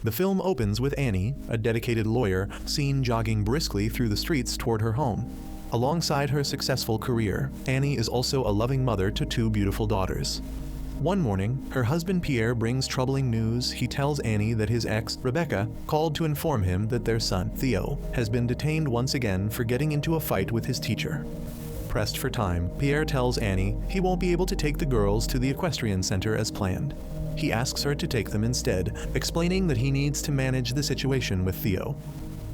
The film opens with Annie, a dedicated lawyer, seen jogging briskly through the streets toward her home. Alongside her successful career, Annie is also a loving mother to 2 beautiful daughters. One morning, her husband Pierre brings troubling news. He tells Annie that his ex, Rebecca, called to inform him that their son, Theo, has been detained once again for getting into a fight with his teacher. Pressed for time, Pierre tells Annie he won't be able to take the girls to the equestrian center as planned. He asks her to take them instead, explaining that he needs to manage the situation with Theo.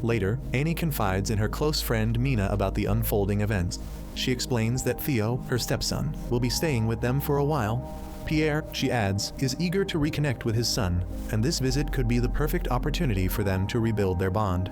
Later, Annie confides in her close friend Mina about the unfolding events. She explains that Theo, her stepson, will be staying with them for a while. Pierre, she adds, is eager to reconnect with his son, and this visit could be the perfect opportunity for them to rebuild their bond.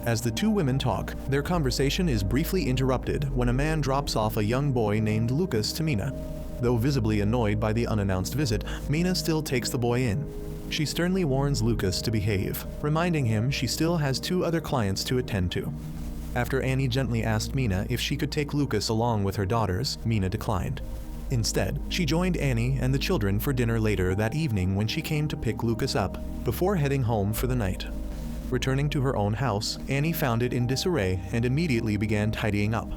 As the 2 women talk, their conversation is briefly interrupted when a man drops off a young boy named Lucas to Mina. Though visibly annoyed by the unannounced visit, Mina still takes the boy in. She sternly warns Lucas to behave, reminding him she still has 2 other clients to attend to. After Annie gently asked Mina if she could take Lucas along with her daughters, Mina declined. Instead, she joined Annie and the children for dinner later that evening when she came to pick Lucas up, before heading home for the night. Returning to her own house, Annie found it in disarray and immediately began tidying up.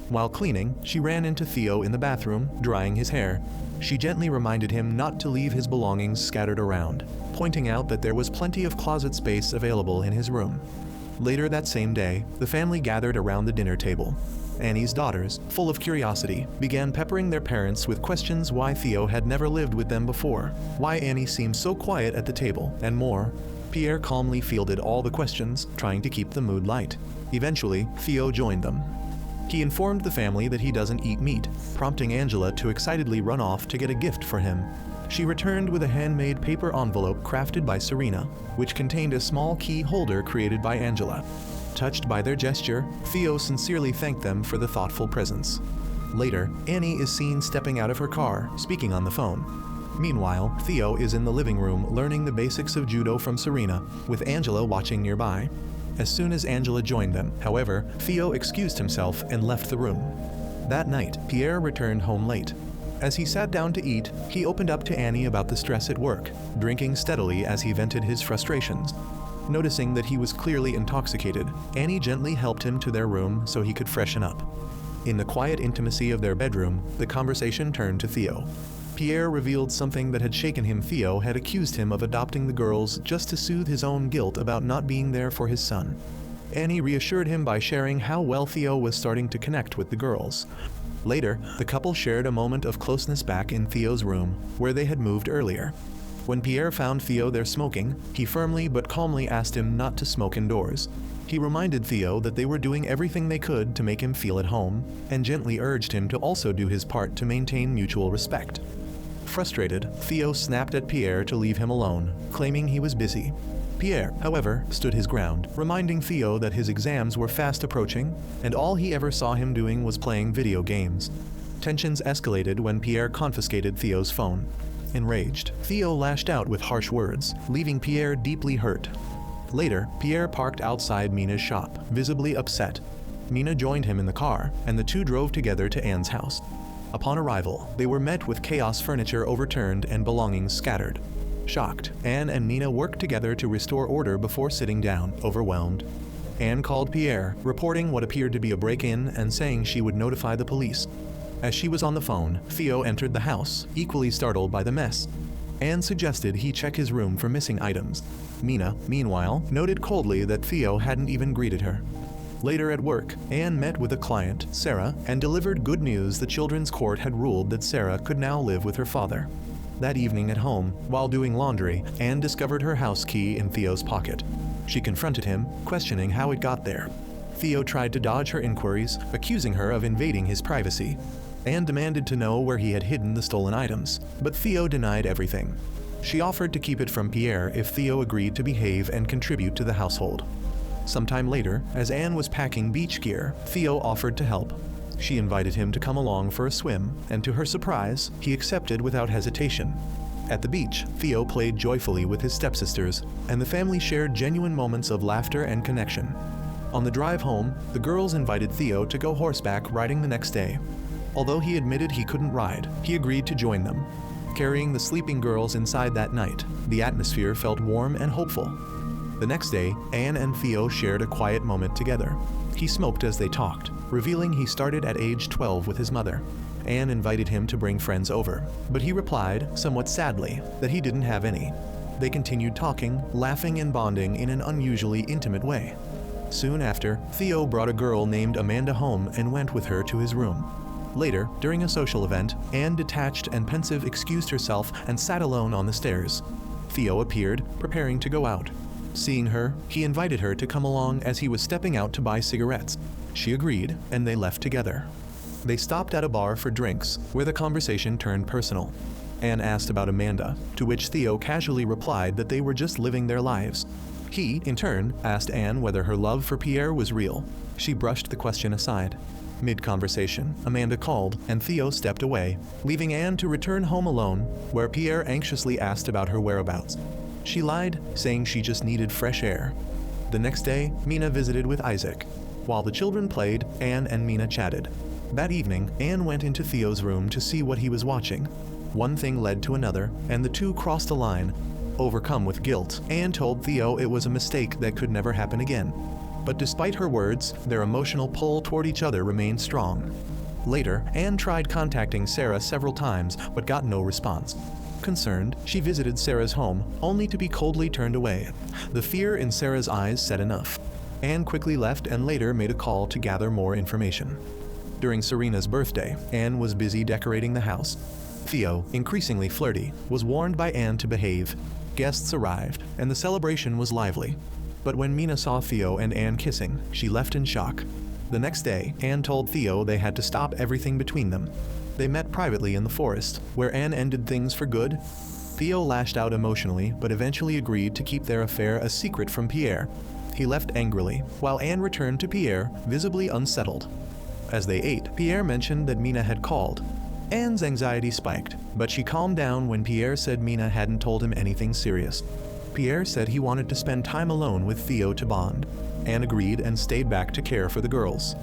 While cleaning, she ran into Theo in the bathroom, drying his hair. She gently reminded him not to leave his belongings scattered around, pointing out that there was plenty of closet space available in his room. Later that same day, the family gathered around the dinner table. Annie's daughters, full of curiosity, began peppering their parents with questions why Theo had never lived with them before, why Annie seemed so quiet at the table, and more. Pierre calmly fielded all the questions, trying to keep the mood light. Eventually, Theo joined them. He informed the family that he doesn't eat meat, prompting Angela to excitedly run off to get a gift for him. She returned with a handmade paper envelope crafted by Serena, which contained a small key holder created by Angela. Touched by their gesture, Theo sincerely thanked them for the thoughtful presents. Later, Annie is seen stepping out of her car, speaking on the phone. Meanwhile, Theo is in the living room learning the basics of judo from Serena, with Angela watching nearby. As soon as Angela joined them, however, Theo excused himself and left the room. That night, Pierre returned home late. As he sat down to eat, he opened up to Annie about the stress at work, drinking steadily as he vented his frustrations. Noticing that he was clearly intoxicated, Annie gently helped him to their room so he could freshen up. In the quiet intimacy of their bedroom, the conversation turned to Theo. Pierre revealed something that had shaken him. Theo had accused him of adopting the girls just to soothe his own guilt about not being there for his son. Annie reassured him by sharing how well Theo was starting to connect with the girls. Later, the couple shared a moment of closeness back in Theo's room, where they had moved earlier. When Pierre found Theo there smoking, he firmly but calmly asked him not to smoke indoors. He reminded Theo that they were doing everything they could to make him feel at home, and gently urged him to also do his part to maintain mutual respect. Frustrated, Theo snapped at Pierre to leave him alone, claiming he was busy. Pierre, however, stood his ground, reminding Theo that his exams were fast approaching, and all he ever saw him doing was playing video games. Tensions escalated when Pierre confiscated Theo's phone. Enraged, Theo lashed out with harsh words, leaving Pierre deeply hurt. Later, Pierre parked outside Mina's shop, visibly upset. Mina joined him in the car, and the two drove together to Anne's house. Upon arrival, they were met with chaos, furniture overturned and belongings scattered. Shocked, Anne and Nina worked together to restore order before sitting down, overwhelmed. Anne called Pierre, reporting what appeared to be a break-in and saying she would notify the police. As she was on the phone, Theo entered the house, equally startled by the mess. Anne suggested he check his room for missing items. Mina, meanwhile, noted coldly that Theo hadn't even greeted her. Later at work, Anne met with a client, Sarah, and delivered good news. The children's court had ruled that Sarah could now live with her father. That evening at home, while doing laundry, Anne discovered her house key in Theo's pocket. She confronted him, questioning how it got there. Theo tried to dodge her inquiries, accusing her of invading his privacy. Anne demanded to know where he had hidden the stolen items, but Theo denied everything. She offered to keep it from Pierre if Theo agreed to behave and contribute to the household. Sometime later, as Anne was packing beach gear, Theo offered to help. She invited him to come along for a swim, and to her surprise, he accepted without hesitation. At the beach, Theo played joyfully with his stepsisters, and the family shared genuine moments of laughter and connection. On the drive home, the girls invited Theo to go horseback riding the next day. Although he admitted he couldn't ride, he agreed to join them. carrying the sleeping girls inside that night. The atmosphere felt warm and hopeful. The next day, Anne and Theo shared a quiet moment together. He smoked as they talked, revealing he started at age 12 with his mother. Anne invited him to bring friends over, but he replied, somewhat sadly, that he didn't have any. They continued talking, laughing and bonding in an unusually intimate way. Soon after, Theo brought a girl named Amanda home and went with her to his room. Later, during a social event, Anne, detached and pensive, excused herself and sat alone on the stairs. Theo appeared, preparing to go out. Seeing her, he invited her to come along as he was stepping out to buy cigarettes. She agreed, and they left together. They stopped at a bar for drinks, where the conversation turned personal. Anne asked about Amanda, to which Theo casually replied that they were just living their lives. He, in turn, asked Anne whether her love for Pierre was real. She brushed the question aside. Mid-conversation, Amanda called, and Theo stepped away, leaving Anne to return home alone, where Pierre anxiously asked about her whereabouts. She lied, saying she just needed fresh air. The next day, Mina visited with Isaac. While the children played, Anne and Mina chatted. That evening, Anne went into Theo's room to see what he was watching. One thing led to another, and the two crossed a line. Overcome with guilt, Anne told Theo it was a mistake that could never happen again. But despite her words, their emotional pull toward each other remained strong. Later, Anne tried contacting Sarah several times, but got no response. Concerned, she visited Sarah's home, only to be coldly turned away. The fear in Sarah's eyes said enough. Anne quickly left and later made a call to gather more information. During Serena's birthday, Anne was busy decorating the house. Theo, increasingly flirty, was warned by Anne to behave. Guests arrived, and the celebration was lively. But when Mina saw Theo and Anne kissing, she left in shock. The next day, Anne told Theo they had to stop everything between them. They met privately in the forest, where Anne ended things for good. Theo lashed out emotionally, but eventually agreed to keep their affair a secret from Pierre. He left angrily, while Anne returned to Pierre, visibly unsettled. As they ate, Pierre mentioned that Mina had called. Anne's anxiety spiked, but she calmed down when Pierre said Mina hadn't told him anything serious. Pierre said he wanted to spend time alone with Theo to bond. Anne agreed and stayed back to care for the girls.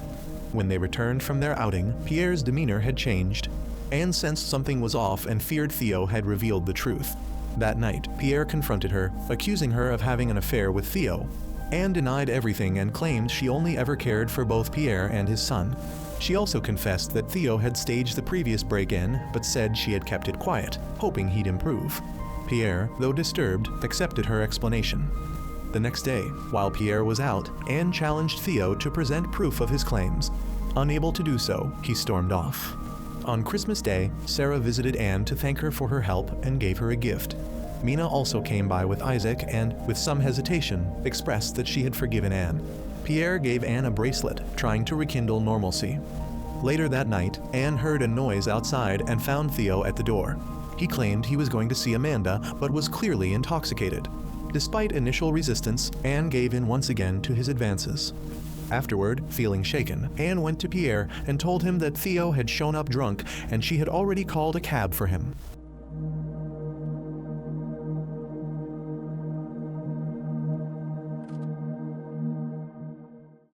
When they returned from their outing, Pierre's demeanor had changed. Anne sensed something was off and feared Theo had revealed the truth. That night, Pierre confronted her, accusing her of having an affair with Theo. Anne denied everything and claimed she only ever cared for both Pierre and his son. She also confessed that Theo had staged the previous break-in, but said she had kept it quiet, hoping he'd improve. Pierre, though disturbed, accepted her explanation. The next day, while Pierre was out, Anne challenged Theo to present proof of his claims. Unable to do so, he stormed off. On Christmas Day, Sarah visited Anne to thank her for her help and gave her a gift. Mina also came by with Isaac and, with some hesitation, expressed that she had forgiven Anne. Pierre gave Anne a bracelet, trying to rekindle normalcy. Later that night, Anne heard a noise outside and found Theo at the door. He claimed he was going to see Amanda, but was clearly intoxicated. Despite initial resistance, Anne gave in once again to his advances. Afterward, feeling shaken, Anne went to Pierre and told him that Theo had shown up drunk and she had already called a cab for him.